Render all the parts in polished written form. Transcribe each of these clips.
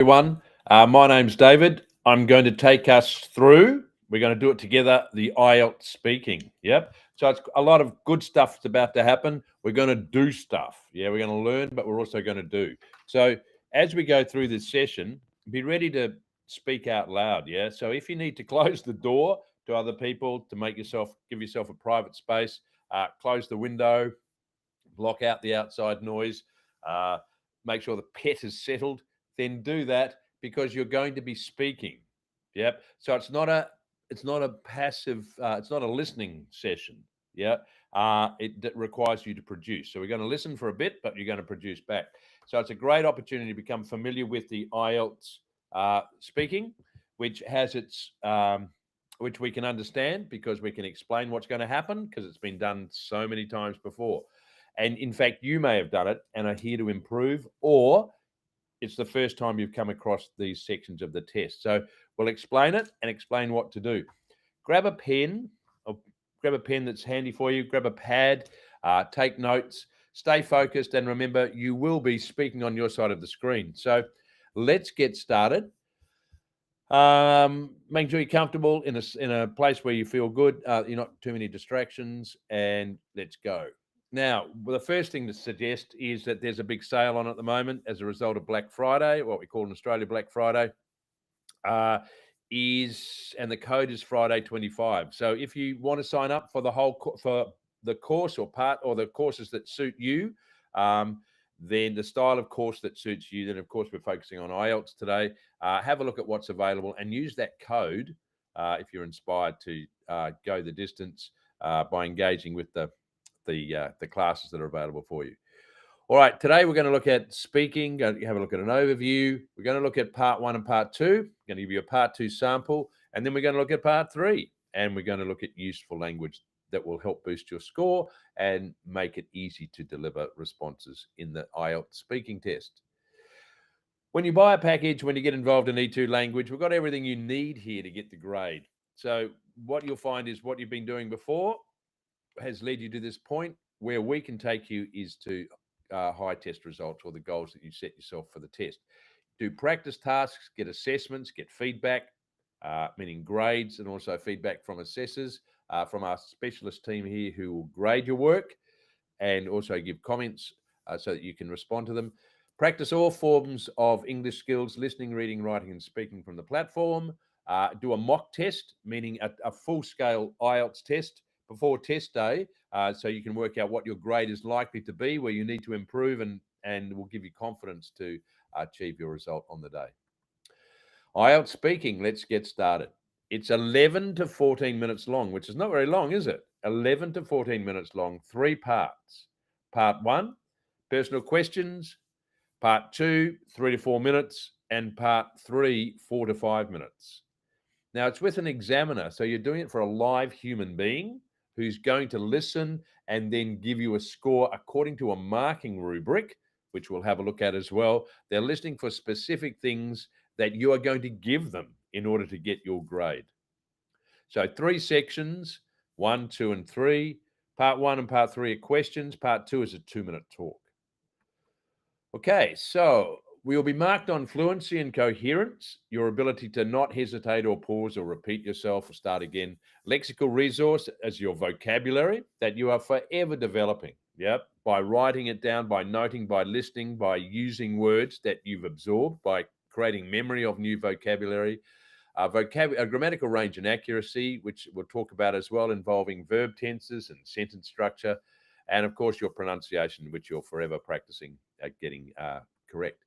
Everyone. My name's David. I'm going to take us through, we're going to do it together, the IELTS speaking. Yep. So it's a lot of good stuff that's about to happen. We're going to do stuff. Yeah, we're going to learn, but we're also going to do. So as we go through this session, be ready to speak out loud. Yeah. So if you need to close the door to other people to give yourself a private space, close the window, block out the outside noise, uh, make sure the pet is settled, then do that because you're going to be speaking. Yep. So it's not a passive, it's not a listening session. Yeah. It requires you to produce. So we're going to listen for a bit, but you're going to produce back. So it's a great opportunity to become familiar with the IELTS speaking, which has which we can understand because we can explain what's going to happen because it's been done so many times before. And in fact, you may have done it and are here to improve, or it's the first time you've come across these sections of the test. So we'll explain it and explain what to do. Grab a pen, or grab a pen that's handy for you, grab a pad, take notes, stay focused, and remember, you will be speaking on your side of the screen. So let's get started. Making sure you're comfortable in a place where you feel good. You're not too many distractions, and let's go. Now, the first thing to suggest is that there's a big sale on at the moment as a result of Black Friday, what we call in Australia Black Friday. And the code is Friday 25. So if you want to sign up for for the course or part or the courses that suit you, then the style of course that suits you, then of course we're focusing on IELTS today. Have a look at what's available and use that code if you're inspired to go the distance by engaging with the classes that are available for you. All right, today we're going to look at speaking, have a look at an overview. We're going to look at part 1 and part 2. I'm going to give you a part 2 sample, and then we're going to look at part 3, and we're going to look at useful language that will help boost your score and make it easy to deliver responses in the IELTS speaking test. When you buy a package, when you get involved in E2 language, we've got everything you need here to get the grade. So what you'll find is what you've been doing before has led you to this point. Where we can take you is to high test results or the goals that you set yourself for the test. Do practice tasks, get assessments, get feedback, meaning grades, and also feedback from assessors, from our specialist team here who will grade your work and also give comments so that you can respond to them. Practice all forms of English skills, listening, reading, writing, and speaking from the platform. Do a mock test, meaning a full-scale IELTS test before test day, so you can work out what your grade is likely to be, where you need to improve, and will give you confidence to achieve your result on the day. IELTS speaking, let's get started. It's 11 to 14 minutes long, which is not very long, is it? 11 to 14 minutes long, 3 parts. Part 1, personal questions. Part 2, 3 to 4 minutes. And part 3, 4 to 5 minutes. Now, it's with an examiner, so you're doing it for a live human being who's going to listen and then give you a score according to a marking rubric, which we'll have a look at as well. They're listening for specific things that you are going to give them in order to get your grade. So 3 sections, 1, 2, and 3. Part 1 and part 3 are questions. Part 2 is a 2-minute talk. Okay, so we will be marked on fluency and coherence, your ability to not hesitate or pause or repeat yourself or start again. Lexical resource as your vocabulary that you are forever developing. Yep. By writing it down, by noting, by listening, by using words that you've absorbed, by creating memory of new vocabulary. Grammatical range and accuracy, which we'll talk about as well, involving verb tenses and sentence structure. And of course, your pronunciation, which you're forever practicing at getting correct.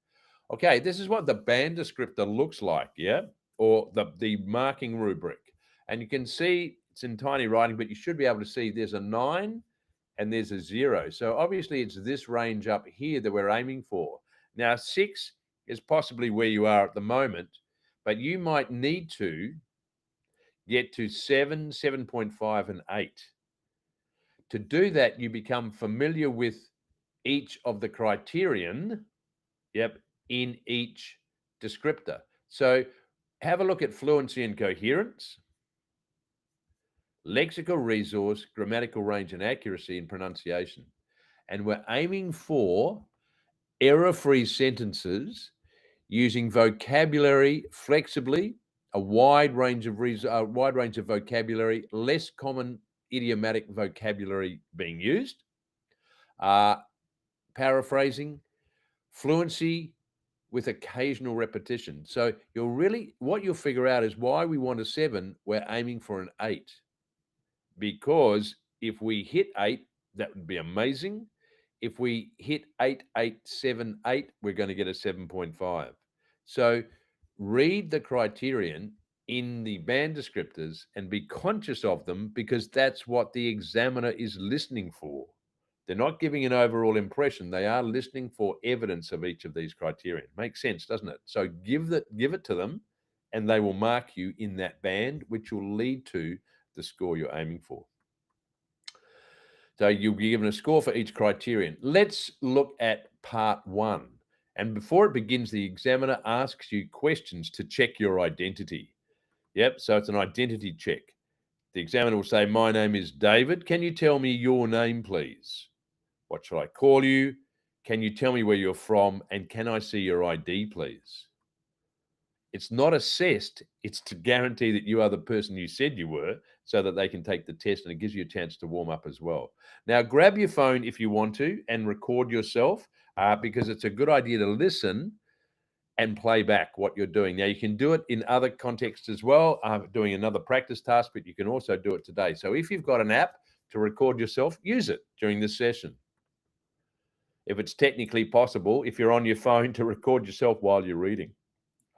Okay, this is what the band descriptor looks like, yeah? Or the marking rubric. And you can see it's in tiny writing, but you should be able to see there's a 9 and there's a 0. So obviously it's this range up here that we're aiming for. Now, 6 is possibly where you are at the moment, but you might need to get to 7, 7.5, and 8. To do that, you become familiar with each of the criterion, yep, in each descriptor. So have a look at fluency and coherence, lexical resource, grammatical range and accuracy, and pronunciation. And we're aiming for error-free sentences using vocabulary flexibly, a wide range of vocabulary, less common idiomatic vocabulary being used, uh, paraphrasing, fluency with occasional repetition. So what you'll figure out is why we want a 7, we're aiming for an 8. Because if we hit 8, that would be amazing. If we hit 8878, we're going to get a 7.5. So read the criterion in the band descriptors and be conscious of them, because that's what the examiner is listening for. They're not giving an overall impression. They are listening for evidence of each of these criteria. Makes sense, doesn't it? So give it to them, and they will mark you in that band, which will lead to the score you're aiming for. So you'll be given a score for each criterion. Let's look at part 1. And before it begins, the examiner asks you questions to check your identity. Yep, so it's an identity check. The examiner will say, my name is David. Can you tell me your name, please? What shall I call you? Can you tell me where you're from? And can I see your ID, please? It's not assessed. It's to guarantee that you are the person you said you were, so that they can take the test, and it gives you a chance to warm up as well. Now, grab your phone if you want to and record yourself, because it's a good idea to listen and play back what you're doing. Now, you can do it in other contexts as well, doing another practice task, but you can also do it today. So if you've got an app to record yourself, use it during this session. If it's technically possible, if you're on your phone, to record yourself while you're reading.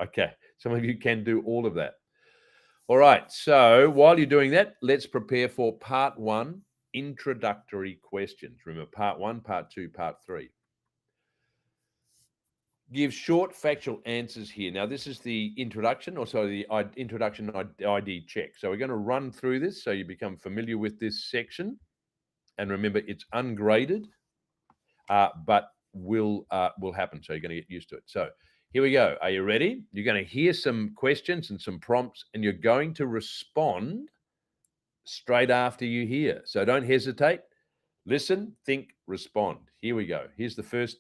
Okay, some of you can do all of that. All right, so while you're doing that, let's prepare for part 1, introductory questions. Remember, part 1, part 2, part 3. Give short factual answers here. Now, this is the introduction, also the introduction ID check. So we're going to run through this so you become familiar with this section. And remember, it's ungraded, but will happen. So you're going to get used to it. So here we go. Are you ready? You're going to hear some questions and some prompts, and you're going to respond straight after you hear. So don't hesitate. Listen, think, respond. Here we go. Here's the first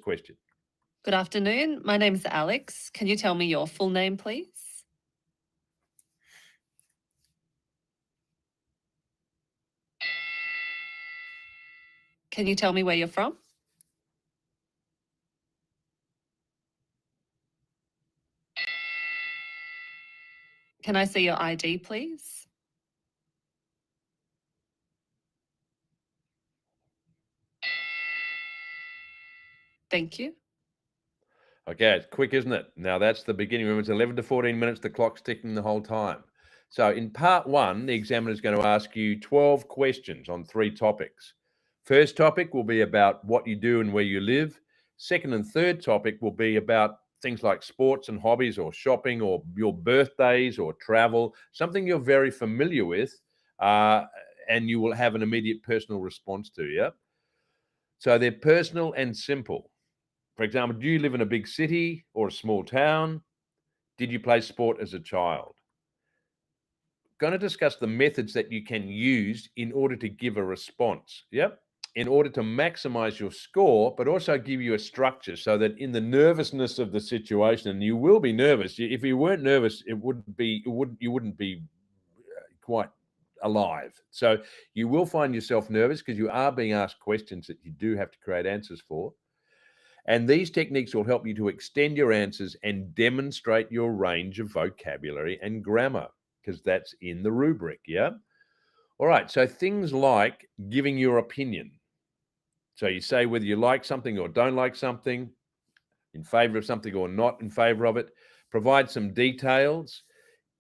question. Good afternoon. My name's Alex. Can you tell me your full name, please? Can you tell me where you're from? Can I see your ID, please? Thank you. Okay, it's quick, isn't it? Now, that's the beginning. Remember, it's 11 to 14 minutes. The clock's ticking the whole time. So in part 1, the examiner is going to ask you 12 questions on 3 topics. First topic will be about what you do and where you live. Second and third topic will be about things like sports and hobbies, or shopping, or your birthdays, or travel, something you're very familiar with, and you will have an immediate personal response to. Yeah. So they're personal and simple. For example, do you live in a big city or a small town? Did you play sport as a child? Going to discuss the methods that you can use in order to give a response. Yep. In order to maximize your score, but also give you a structure, so that in the nervousness of the situation, and you will be nervous. If you weren't nervous, you wouldn't be quite alive. So you will find yourself nervous, because you are being asked questions that you do have to create answers for. And these techniques will help you to extend your answers and demonstrate your range of vocabulary and grammar, because that's in the rubric. Yeah. All right. So things like giving your opinion. So you say whether you like something or don't like something, in favor of something or not in favor of it. Provide some details,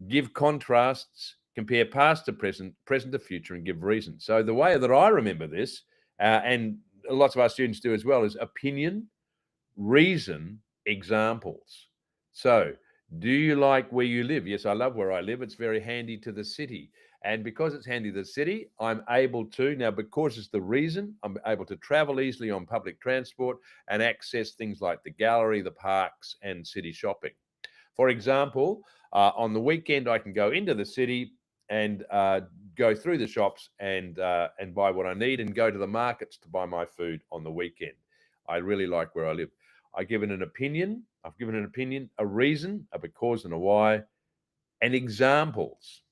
give contrasts, compare past to present, present to future, and give reasons. So the way that I remember this, and lots of our students do as well, is opinion, reason, examples. So, do you like where you live? Yes, I love where I live. It's very handy to the city. And because it's handy to the city, I'm able to, now because it's the reason, I'm able to travel easily on public transport and access things like the gallery, the parks, and city shopping. For example, on the weekend, I can go into the city and go through the shops and buy what I need, and go to the markets to buy my food on the weekend. I really like where I live. I've given an opinion, a reason, a because and a why, and examples.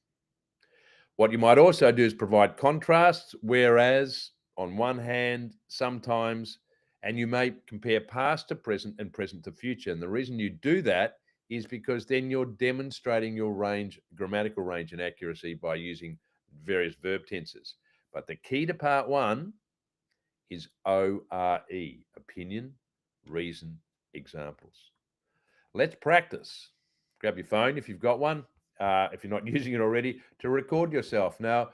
What you might also do is provide contrasts, whereas on one hand, sometimes, and you may compare past to present and present to future. And the reason you do that is because then you're demonstrating your range, grammatical range and accuracy by using various verb tenses. But the key to part one is ORE, opinion, reason, examples. Let's practice. Grab your phone if you've got one, if you're not using it already, to record yourself. Now,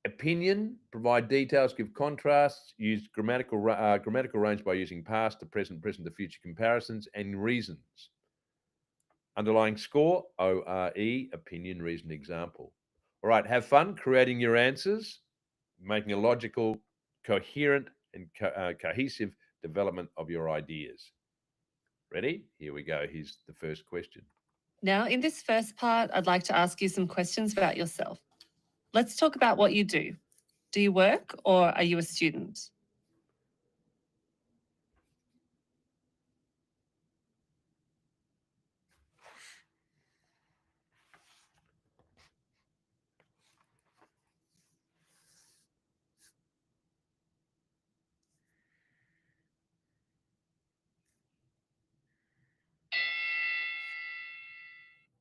opinion, provide details, give contrasts, use grammatical range by using past to present, present to future comparisons, and reasons. Underlying score, ORE, opinion, reason, example. All right, have fun creating your answers, making a logical, coherent, and cohesive development of your ideas. Ready? Here we go. Here's the first question. Now, in this first part, I'd like to ask you some questions about yourself. Let's talk about what you do. Do you work or are you a student?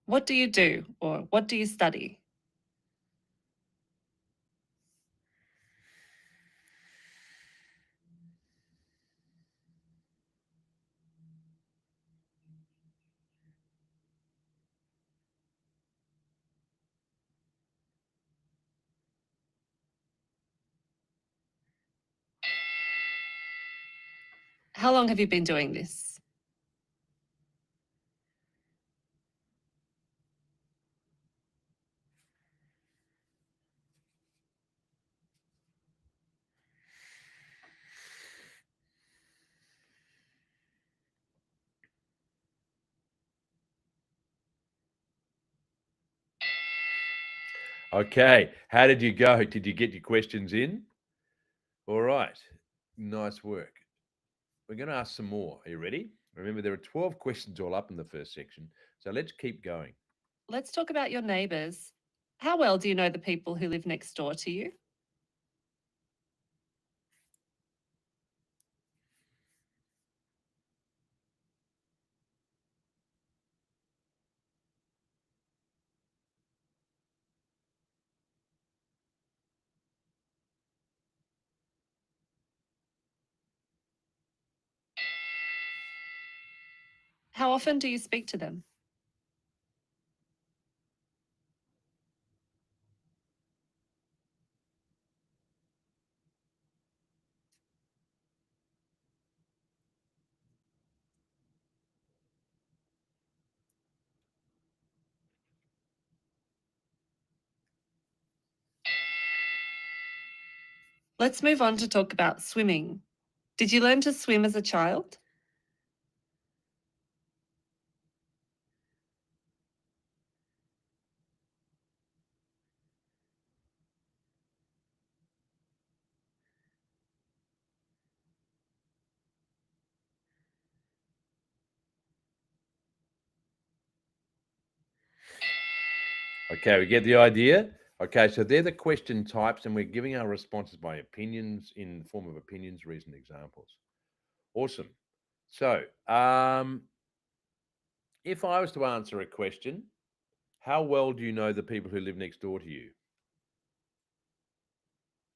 What do you do or what do you study? How long have you been doing this? Okay, how did you go? Did you get your questions in? All right, nice work. We're going to ask some more. Are you ready? Remember, there are 12 questions all up in the first section, so let's keep going. Let's talk about your neighbours. How well do you know the people who live next door to you? How often do you speak to them? Let's move on to talk about swimming. Did you learn to swim as a child? Okay, we get the idea. Okay, so they're the question types, and we're giving our responses by opinions in the form of opinions, reason, examples. Awesome. So, if I was to answer a question, how well do you know the people who live next door to you?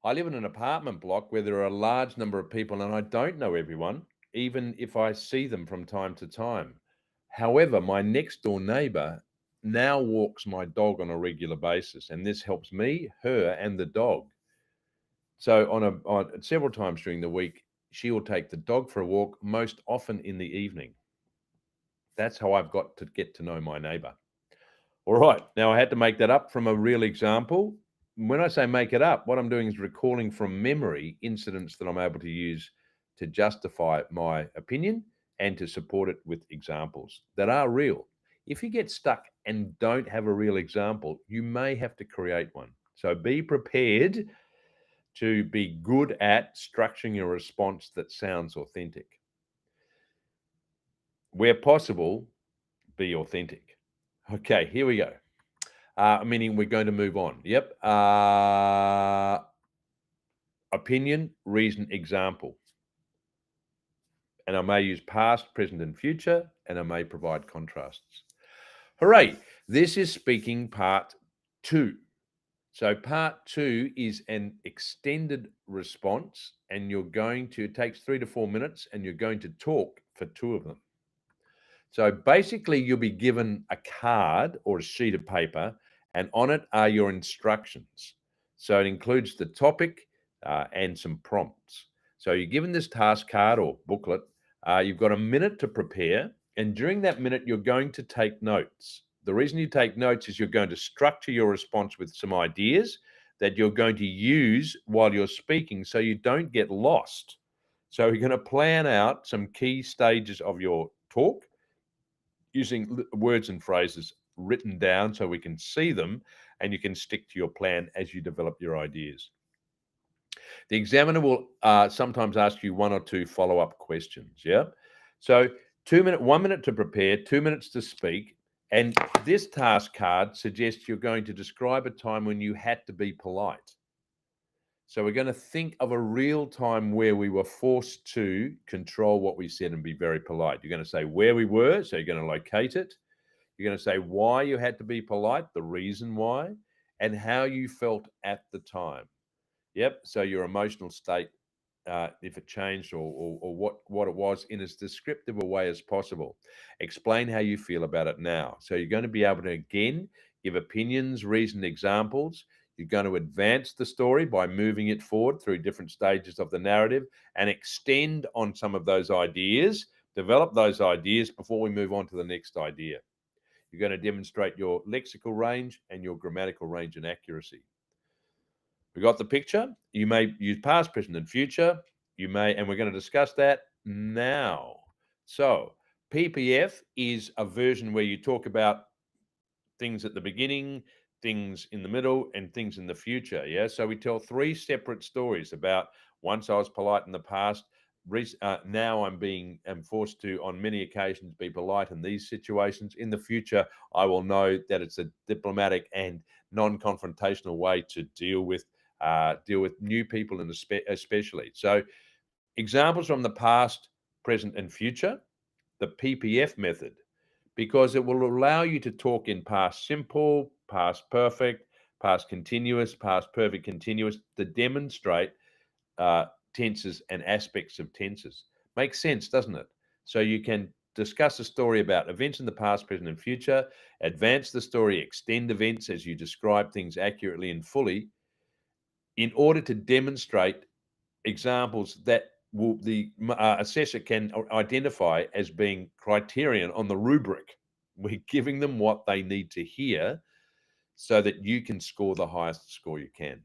I live in an apartment block where there are a large number of people, and I don't know everyone, even if I see them from time to time. However, my next door neighbor now walks my dog on a regular basis, and this helps me, her, and the dog. So, on several times during the week, she will take the dog for a walk, most often in the evening. That's how I've got to get to know my neighbor. All right. Now, I had to make that up from a real example. When I say make it up, what I'm doing is recalling from memory incidents that I'm able to use to justify my opinion and to support it with examples that are real. If you get stuck and don't have a real example, you may have to create one. So be prepared to be good at structuring a response that sounds authentic. Where possible, be authentic. Okay, here we go. Meaning we're going to move on. Yep. Opinion, reason, example. And I may use past, present, and future, and I may provide contrasts. Hooray! This is speaking part 2. So part 2 is an extended response, and it takes 3 to 4 minutes, and you're going to talk for 2 of them. So basically, you'll be given a card or a sheet of paper, and on it are your instructions. So it includes the topic and some prompts. So you're given this task card or booklet. You've got a minute to prepare, and during that minute, you're going to take notes. The reason you take notes is you're going to structure your response with some ideas that you're going to use while you're speaking so you don't get lost. So you're going to plan out some key stages of your talk using words and phrases written down so we can see them, and you can stick to your plan as you develop your ideas. The examiner will sometimes ask you 1 or 2 follow-up questions. Yeah. So 1 minute to prepare, 2 minutes to speak. And this task card suggests you're going to describe a time when you had to be polite. So we're going to think of a real time where we were forced to control what we said and be very polite. You're going to say where we were, so you're going to locate it. You're going to say why you had to be polite, the reason why, and how you felt at the time. Yep. So your emotional state, if it changed or what it was in as descriptive a way as possible. Explain how you feel about it now. So you're going to be able to, again, give opinions, reasoned examples. You're going to advance the story by moving it forward through different stages of the narrative and extend on some of those ideas, develop those ideas before we move on to the next idea. You're going to demonstrate your lexical range and your grammatical range and accuracy. We got the picture. You may use past, present, and future. You may, and we're going to discuss that now. So PPF is a version where you talk about things at the beginning, things in the middle, and things in the future. Yeah. So we tell 3 separate stories about once I was polite in the past. Now I'm forced to, on many occasions, be polite in these situations. In the future, I will know that it's a diplomatic and non-confrontational way to deal with new people, and especially. So examples from the past, present, and future. The PPF method, because it will allow you to talk in past simple, past perfect, past continuous, past perfect continuous to demonstrate tenses and aspects of tenses. Makes sense, doesn't it? So you can discuss a story about events in the past, present, and future, advance the story, extend events as you describe things accurately and fully in order to demonstrate examples that the assessor can identify as being criterion on the rubric. We're giving them what they need to hear so that you can score the highest score you can.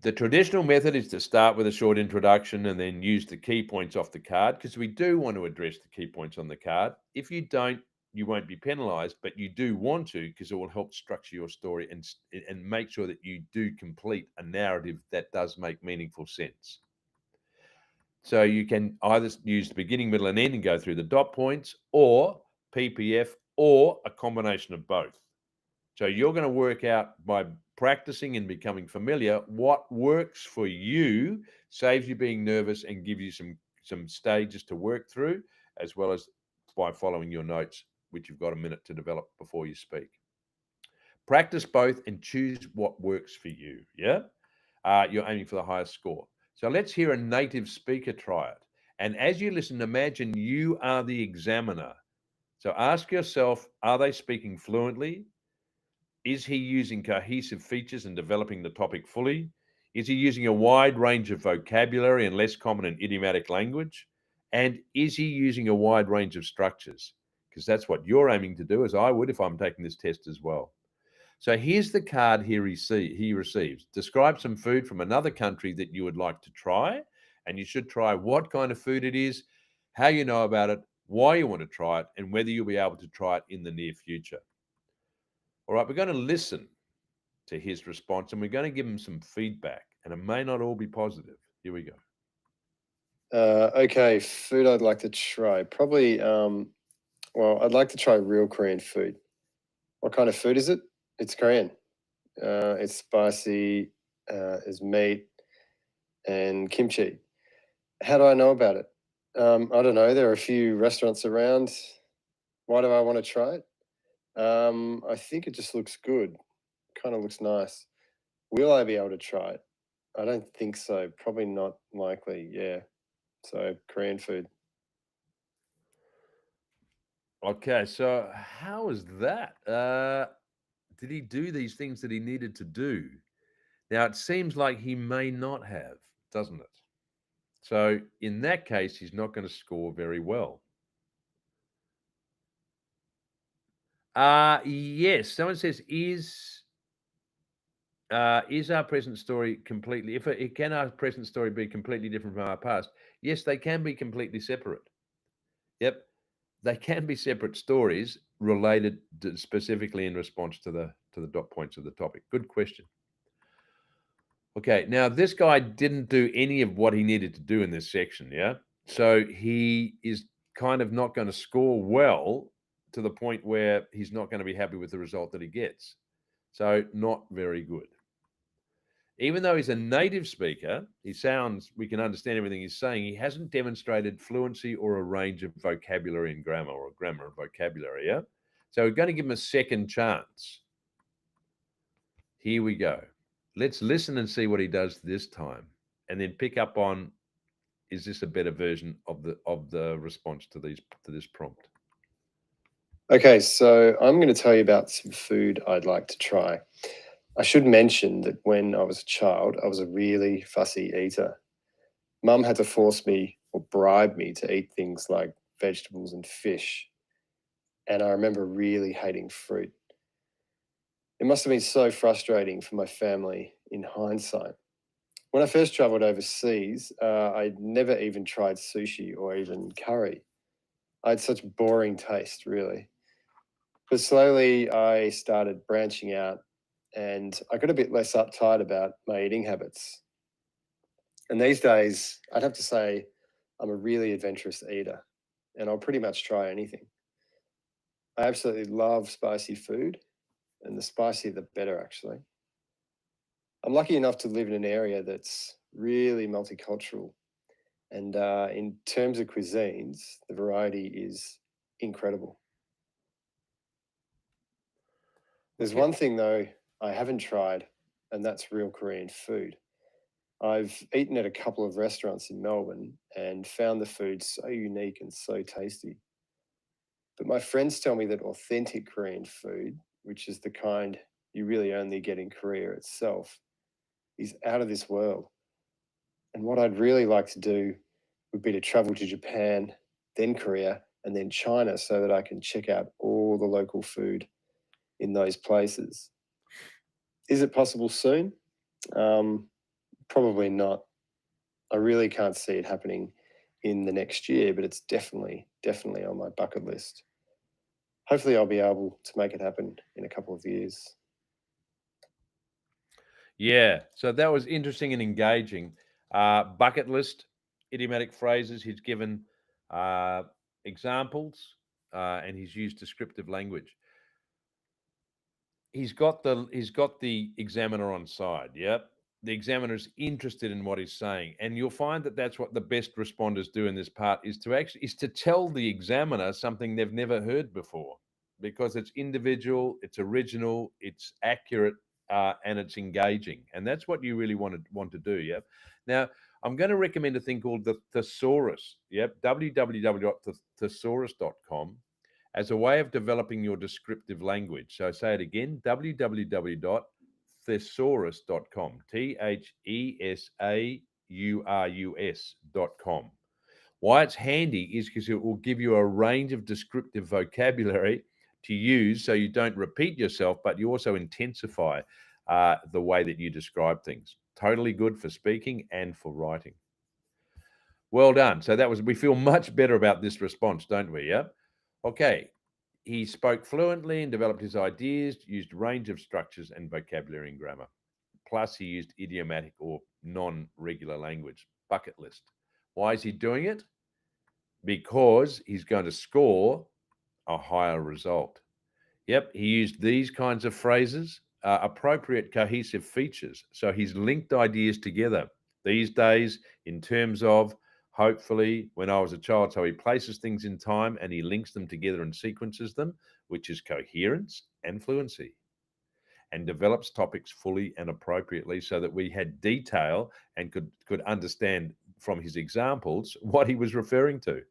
The traditional method is to start with a short introduction and then use the key points off the card, because we do want to address the key points on the card. If you don't, you won't be penalized, but you do want to, because it will help structure your story and make sure that you do complete a narrative that does make meaningful sense. So you can either use the beginning, middle, and end and go through the dot points, or PPF, or a combination of both. So you're going to work out by practicing and becoming familiar what works for you, saves you being nervous, and give you some stages to work through, as well as by following your notes, which you've got a minute to develop before you speak. Practice both and choose what works for you. Yeah, you're aiming for the highest score. So let's hear a native speaker try it. And as you listen, imagine you are the examiner. So ask yourself, are they speaking fluently? Is he using cohesive features and developing the topic fully? Is he using a wide range of vocabulary and less common and idiomatic language? And is he using a wide range of structures? Because that's what you're aiming to do, as I would if I'm taking this test as well. So here's the card he receives. Describe some food from another country that you would like to try. And you should try what kind of food it is, how you know about it, why you want to try it, and whether you'll be able to try it in the near future. All right, we're going to listen to his response and we're going to give him some feedback, and it may not all be positive. Here we go. Okay, food I'd like to try. Probably, well, I'd like to try real Korean food. What kind of food is it? It's Korean. It's spicy, there's meat and kimchi. How do I know about it? I don't know. There are a few restaurants around. Why do I want to try it? I think it just looks good. Kind of looks nice. Will I be able to try it? I don't think so. Probably not likely. Yeah. So Korean food. Okay, so how is that? Did he do these things that he needed to do? Now, it seems like he may not have, doesn't it? So, in that case, he's not going to score very well. Yes, someone says, is our present story completely, can our present story be completely different from our past? Yes, they can be completely separate. Yep. They can be separate stories related specifically in response to the dot points of the topic. Good question. Okay, now this guy didn't do any of what he needed to do in this section, yeah? So he is kind of not going to score well to the point where he's not going to be happy with the result that he gets. So not very good. Even though he's a native speaker, we can understand everything he's saying. He hasn't demonstrated fluency or a range of vocabulary and grammar, or grammar and vocabulary, yeah? So we're going to give him a second chance. Here we go. Let's listen and see what he does this time, and then pick up on, is this a better version of the response to this prompt? Okay, so I'm going to tell you about some food I'd like to try. I should mention that when I was a child, I was a really fussy eater. Mum had to force me or bribe me to eat things like vegetables and fish. And I remember really hating fruit. It must have been so frustrating for my family in hindsight. When I first traveled overseas, I'd never even tried sushi or even curry. I had such boring taste, really. But slowly I started branching out and I got a bit less uptight about my eating habits. And these days, I'd have to say I'm a really adventurous eater and I'll pretty much try anything. I absolutely love spicy food, and the spicier the better, actually. I'm lucky enough to live in an area that's really multicultural. And in terms of cuisines, the variety is incredible. There's Okay. one thing, though, I haven't tried, and that's real Korean food. I've eaten at a couple of restaurants in Melbourne and found the food so unique and so tasty. But my friends tell me that authentic Korean food, which is the kind you really only get in Korea itself, is out of this world. And what I'd really like to do would be to travel to Japan, then Korea, and then China so that I can check out all the local food in those places. Is it possible soon? Probably not. I really can't see it happening in the next year, but it's definitely on my bucket list. Hopefully, I'll be able to make it happen in a couple of years. Yeah, so that was interesting and engaging. Bucket list, idiomatic phrases. He's given examples, and he's used descriptive language. He's got the examiner on side. Yep, the examiner's interested in what he's saying, and you'll find that that's what the best responders do in this part, is to tell the examiner something they've never heard before, because it's individual, it's original, it's accurate, and it's engaging, and that's what you really want to do. Yep. Now, I'm going to recommend a thing called the thesaurus. Yep, www.thesaurus.com, as a way of developing your descriptive language. So say it again, www.thesaurus.com, THESAURUS.com. Why it's handy is because it will give you a range of descriptive vocabulary to use so you don't repeat yourself, but you also intensify the way that you describe things. Totally good for speaking and for writing. Well done. So we feel much better about this response, don't we? Yeah. Okay. He spoke fluently and developed his ideas, used a range of structures and vocabulary and grammar. Plus, he used idiomatic or non regular language. Bucket list. Why is he doing it? Because he's going to score a higher result. Yep, he used these kinds of phrases, appropriate cohesive features. So he's linked ideas together these days in terms of, hopefully, when I was a child. So he places things in time and he links them together and sequences them, which is coherence and fluency, and develops topics fully and appropriately so that we had detail and could understand from his examples what he was referring to.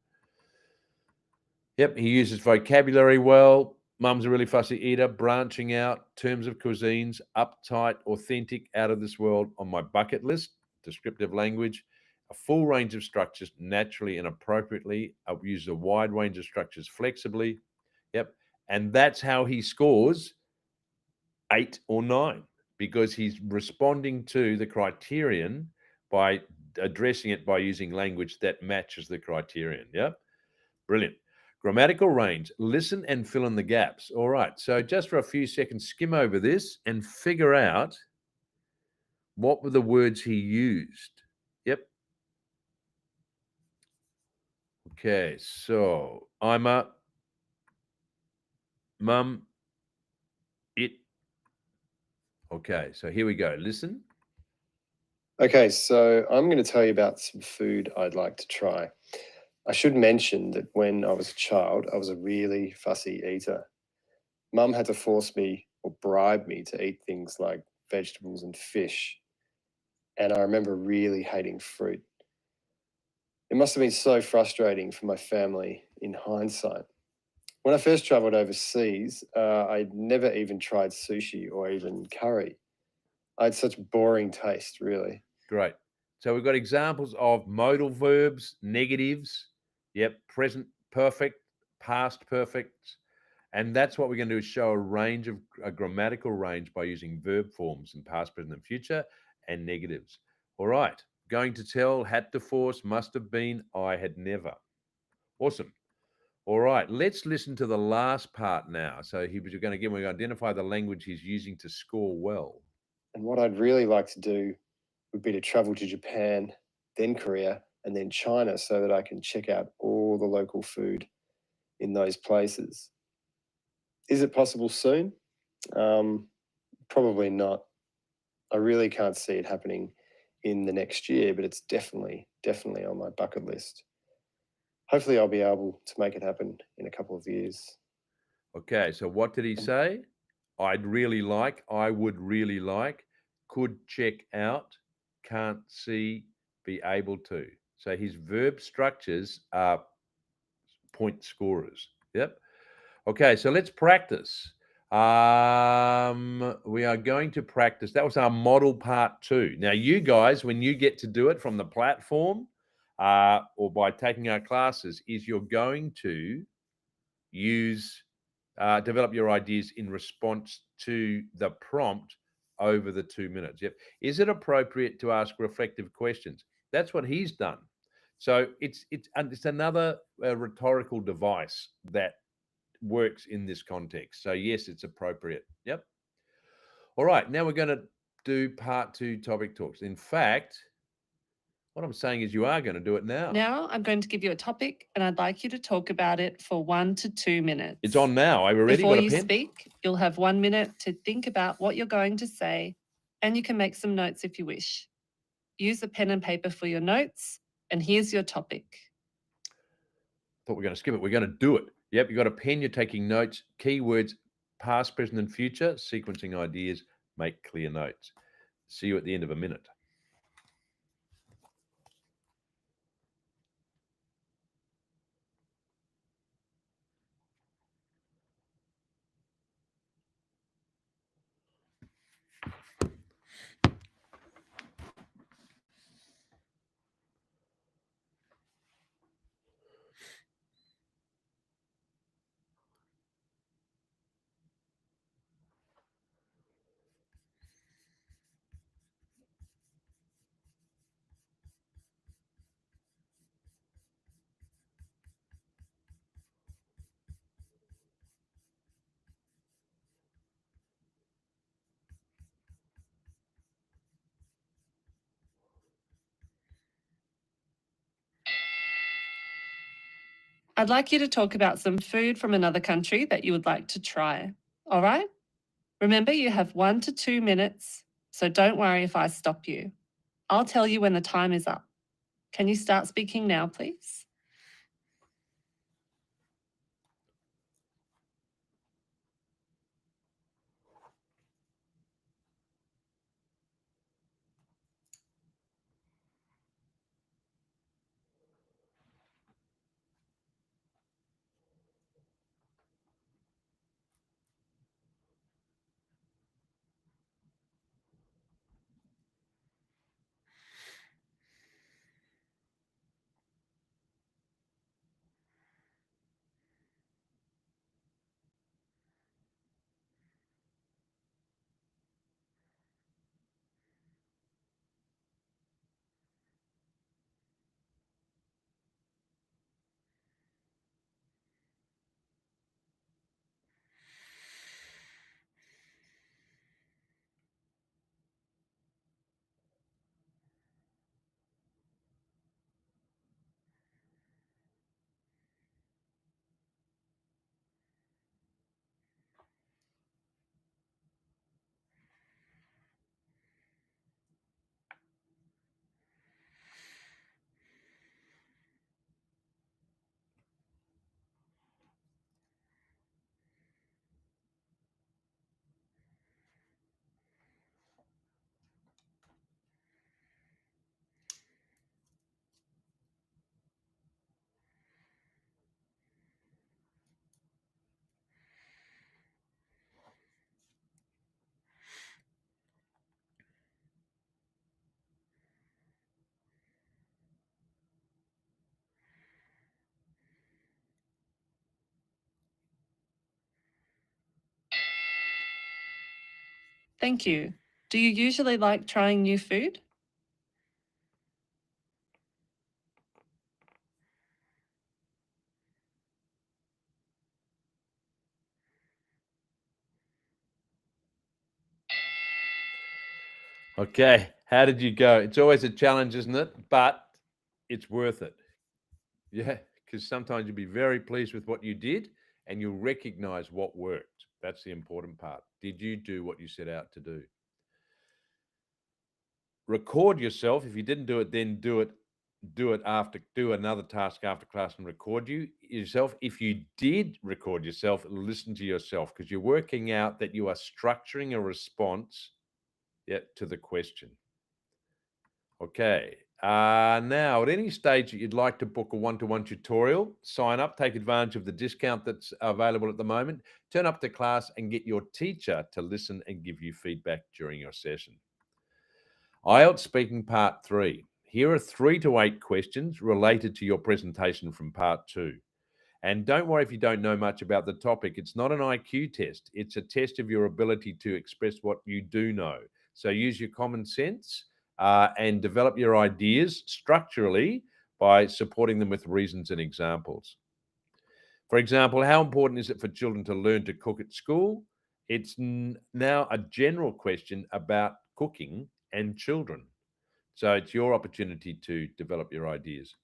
Yep, he uses vocabulary well. Mum's a really fussy eater, branching out, terms of cuisines, uptight, authentic, out of this world on my bucket list, descriptive language, a full range of structures naturally and appropriately. I use a wide range of structures flexibly. Yep. And that's how he scores 8 or 9, because he's responding to the criterion by addressing it by using language that matches the criterion. Yep. Brilliant. Grammatical range, listen and fill in the gaps. All right, so just for a few seconds, skim over this and figure out what were the words he used. Yep. Okay, so I'm a, mum, it. Okay, so here we go. Listen. Okay, so I'm going to tell you about some food I'd like to try. I should mention that when I was a child, I was a really fussy eater. Mum had to force me or bribe me to eat things like vegetables and fish. And I remember really hating fruit. It must have been so frustrating for my family in hindsight. When I first traveled overseas, I'd never even tried sushi or even curry. I had such boring taste, really. Great. So we've got examples of modal verbs, negatives, yep, present perfect, past perfect. And that's what we're going to do, is show a grammatical range by using verb forms in past, present, and future, and negatives. All right. Going to tell, had to force, must have been, I had never. Awesome. All right. Let's listen to the last part now. So we're going to identify the language he's using to score well. And what I'd really like to do would be to travel to Japan, then Korea, and then China so that I can check out all the local food in those places. Is it possible soon? Probably not. I really can't see it happening in the next year, but it's definitely on my bucket list. Hopefully I'll be able to make it happen in a couple of years. Okay. So what did he say? I'd really like, I would really like, could check out, can't see, be able to. So his verb structures are point scorers. Yep. Okay, so let's practice. We are going to practice. That was our model part 2. Now, you guys, when you get to do it from the platform or by taking our classes, is you're going to develop your ideas in response to the prompt over the 2 minutes. Yep. Is it appropriate to ask reflective questions? That's what he's done. So it's another rhetorical device that works in this context. So yes, it's appropriate. Yep. All right. Now we're going to do part 2 topic talks. In fact, what I'm saying is you are going to do it now. Now I'm going to give you a topic and I'd like you to talk about it for 1 to 2 minutes. It's on now. I've already Before got a you pen. speak, you'll have 1 minute to think about what you're going to say, and you can make some notes if you wish. Use a pen and paper for your notes, and here's your topic. Thought we were going to skip it. We're going to do it. Yep, you've got a pen, you're taking notes, keywords, past, present, and future, sequencing ideas, make clear notes. See you at the end of a minute. I'd like you to talk about some food from another country that you would like to try. All right? Remember, you have 1 to 2 minutes, so don't worry if I stop you. I'll tell you when the time is up. Can you start speaking now, please? Thank you. Do you usually like trying new food? Okay, how did you go? It's always a challenge, isn't it? But it's worth it. Yeah, because sometimes you'll be very pleased with what you did and you'll recognize what worked. That's the important part. Did you do what you set out to do? Record yourself. If you didn't do it, then do it after, do another task after class and record yourself. If you did record yourself, listen to yourself because you're working out that you are structuring a response to the question. Okay. Now, at any stage that you'd like to book a one-to-one tutorial, sign up, take advantage of the discount that's available at the moment, turn up to class and get your teacher to listen and give you feedback during your session. IELTS Speaking Part 3. Here are 3 to 8 questions related to your presentation from Part 2. And don't worry if you don't know much about the topic. It's not an IQ test. It's a test of your ability to express what you do know. So use your common sense and develop your ideas structurally by supporting them with reasons and examples. For example, how important is it for children to learn to cook at school? It's now a general question about cooking and children. So it's your opportunity to develop your ideas.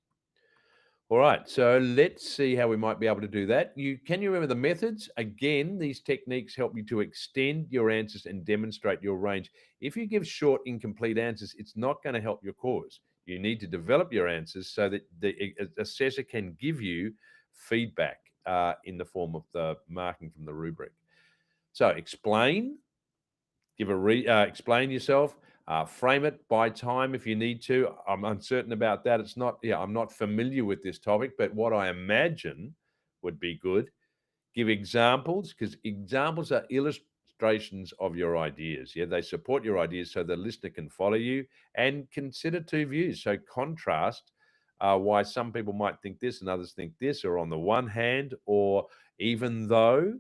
All right, so let's see how we might be able to do that. Can you remember the methods? Again, these techniques help you to extend your answers and demonstrate your range. If you give short, incomplete answers, it's not going to help your cause. You need to develop your answers so that the assessor can give you feedback in the form of the marking from the rubric. So explain, explain yourself. Frame it by time if you need to. I'm uncertain about that. I'm not familiar with this topic, but what I imagine would be good. Give examples because examples are illustrations of your ideas. Yeah, they support your ideas so the listener can follow you, and consider 2 views. So contrast why some people might think this and others think this, or on the one hand, or even though.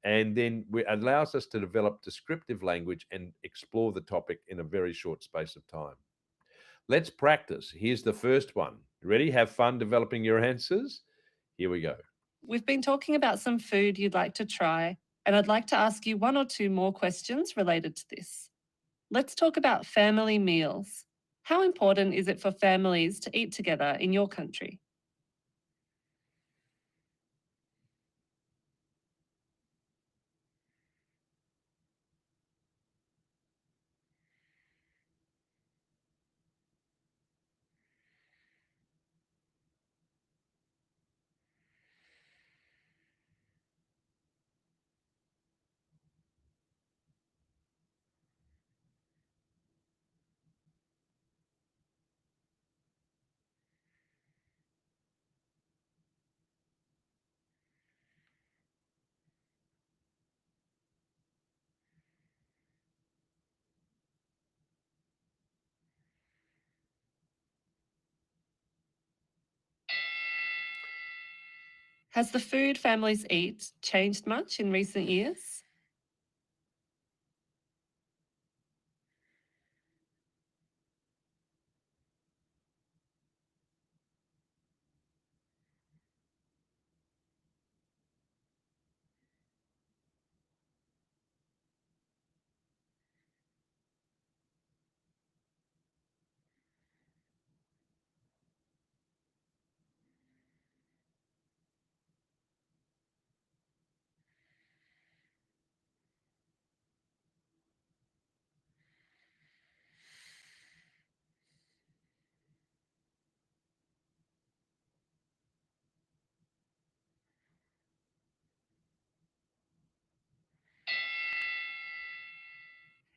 And then it allows us to develop descriptive language and explore the topic in a very short space of time. Let's practice. Here's the first one. Ready? Have fun developing your answers? Here we go. We've been talking about some food you'd like to try, and I'd like to ask you 1 or 2 more questions related to this. Let's talk about family meals. How important is it for families to eat together in your country? Has the food families eat changed much in recent years?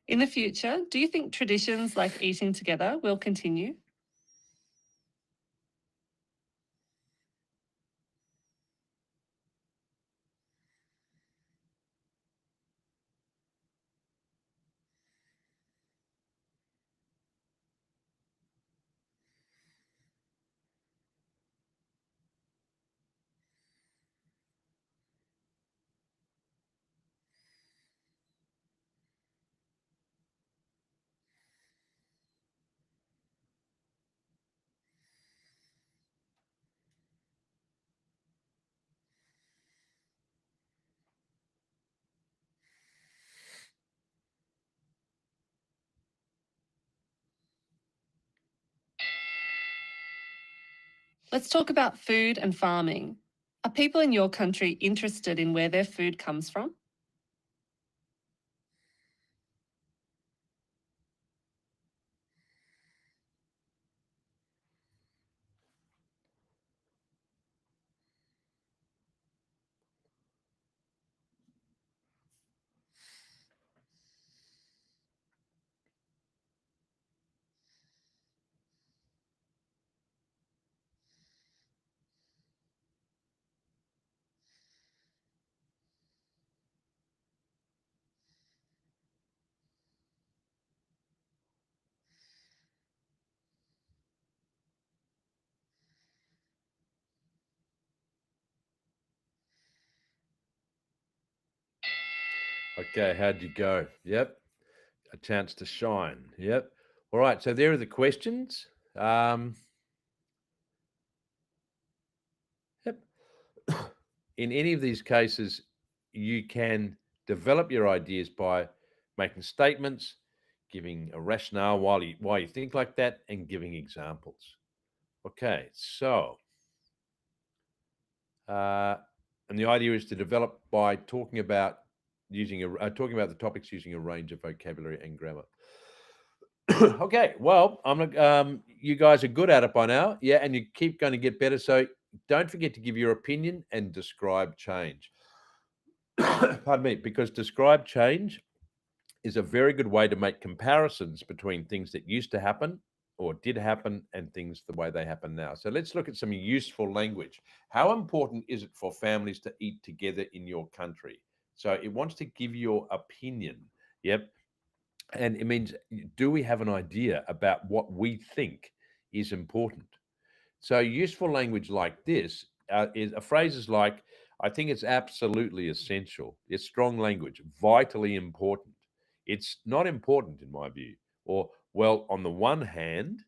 In the future, do you think traditions like eating together will continue? Let's talk about food and farming. Are people in your country interested in where their food comes from? Okay, how'd you go? Yep, a chance to shine. Yep. All right, so there are the questions. Yep. In any of these cases, you can develop your ideas by making statements, giving a rationale why you think like that, and giving examples. Okay, so and the idea is to develop by talking about talking about the topics using a range of vocabulary and grammar. Okay, well, you guys are good at it by now, yeah, and you keep going to get better. So don't forget to give your opinion and describe change. Pardon me, because describe change is a very good way to make comparisons between things that used to happen or did happen and things the way they happen now. So let's look at some useful language. How important is it for families to eat together in your country? So it wants to give your opinion. Yep. And it means, do we have an idea about what we think is important? So useful language like this is phrases like, I think it's absolutely essential. It's strong language, vitally important. It's not important in my view. Or, well, on the one hand,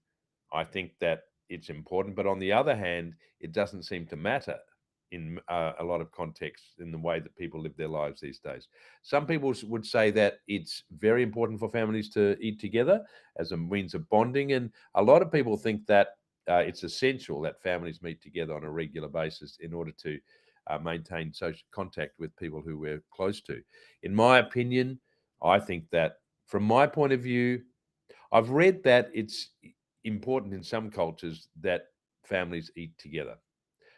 I think that it's important, but on the other hand, it doesn't seem to matter in a lot of contexts in the way that people live their lives these days. Some people would say that it's very important for families to eat together as a means of bonding, and a lot of people think that it's essential that families meet together on a regular basis in order to maintain social contact with people who we're close to. In my opinion, I think that from my point of view, I've read that it's important in some cultures that families eat together.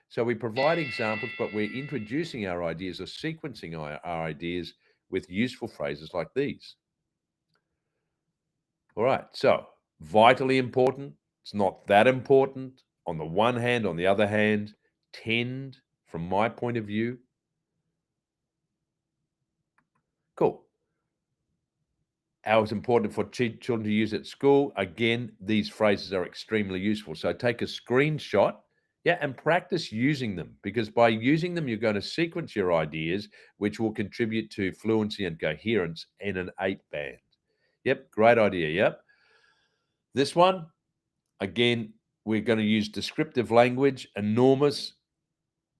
So we provide examples, but we're introducing our ideas or sequencing our ideas with useful phrases like these. All right. So vitally important. It's not that important. On the one hand, on the other hand, tend, from my point of view. Cool. How it's important for children to use at school. Again, these phrases are extremely useful. So take a screenshot Yeah, and practice using them, because by using them, you're going to sequence your ideas, which will contribute to fluency and coherence in an 8-band. Yep, great idea. Yep. This one, again, we're going to use descriptive language, enormous,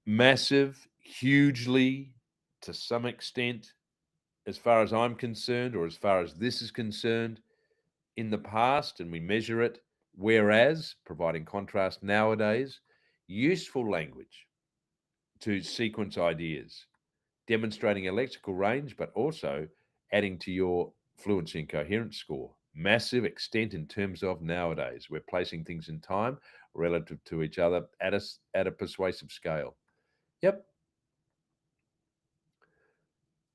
massive, hugely, to some extent, as far as I'm concerned, or as far as this is concerned, in the past, and we measure it, whereas, providing contrast nowadays, useful language to sequence ideas, demonstrating a lexical range, but also adding to your fluency and coherence score. Massive extent in terms of nowadays. We're placing things in time relative to each other at a persuasive scale. Yep.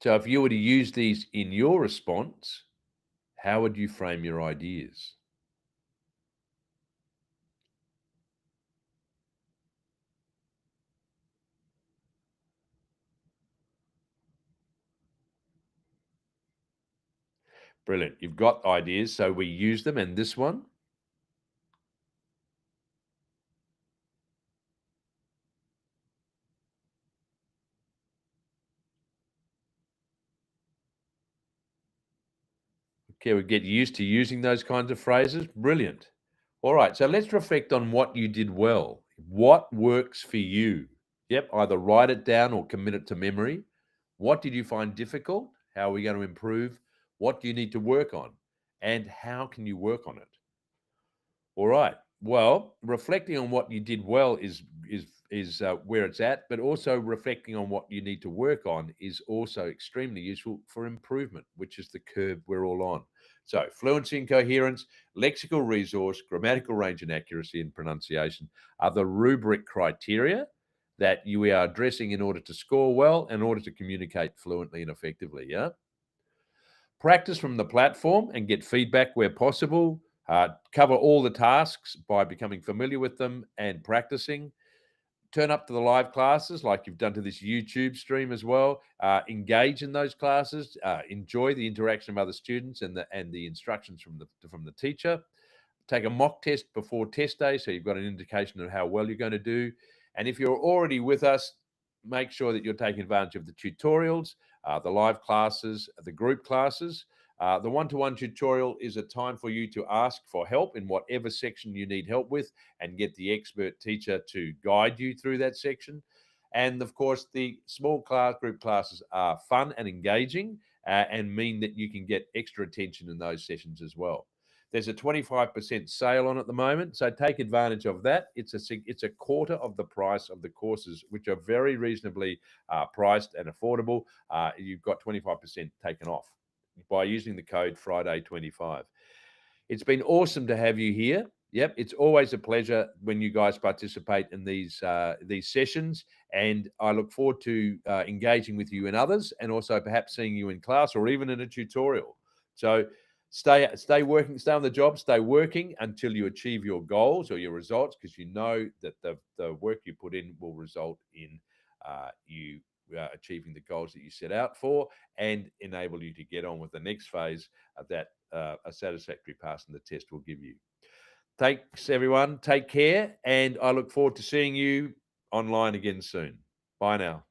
So if you were to use these in your response, how would you frame your ideas? Brilliant. You've got ideas, so we use them. And this one? Okay, we get used to using those kinds of phrases. Brilliant. All right, so let's reflect on what you did well. What works for you? Yep, either write it down or commit it to memory. What did you find difficult? How are we going to improve? What do you need to work on? And how can you work on it? All right. Well, reflecting on what you did well is where it's at, but also reflecting on what you need to work on is also extremely useful for improvement, which is the curve we're all on. So, fluency and coherence, lexical resource, grammatical range and accuracy and pronunciation are the rubric criteria that you are addressing in order to score well, in order to communicate fluently and effectively. Yeah. Practice from the platform and get feedback where possible. Cover all the tasks by becoming familiar with them and practicing. Turn up to the live classes like you've done to this YouTube stream as well. Engage in those classes. Enjoy the interaction of other students and the instructions from the teacher. Take a mock test before test day so you've got an indication of how well you're going to do. And if you're already with us, make sure that you're taking advantage of the tutorials, the live classes, the group classes. The one-to-one tutorial is a time for you to ask for help in whatever section you need help with and get the expert teacher to guide you through that section. And of course, the small group classes are fun and engaging and mean that you can get extra attention in those sessions as well. There's a 25% sale on at the moment, so take advantage of that. It's a quarter of the price of the courses, which are very reasonably priced and affordable. You've got 25% taken off by using the code Friday25. It's been awesome to have you here. Yep, it's always a pleasure when you guys participate in these sessions, and I look forward to engaging with you in others, and also perhaps seeing you in class or even in a tutorial. So stay working, stay on the job, stay working until you achieve your goals or your results, because you know that the work you put in will result in you achieving the goals that you set out for and enable you to get on with the next phase that a satisfactory pass in the test will give you. Thanks, everyone. Take care, and I look forward to seeing you online again soon. Bye now.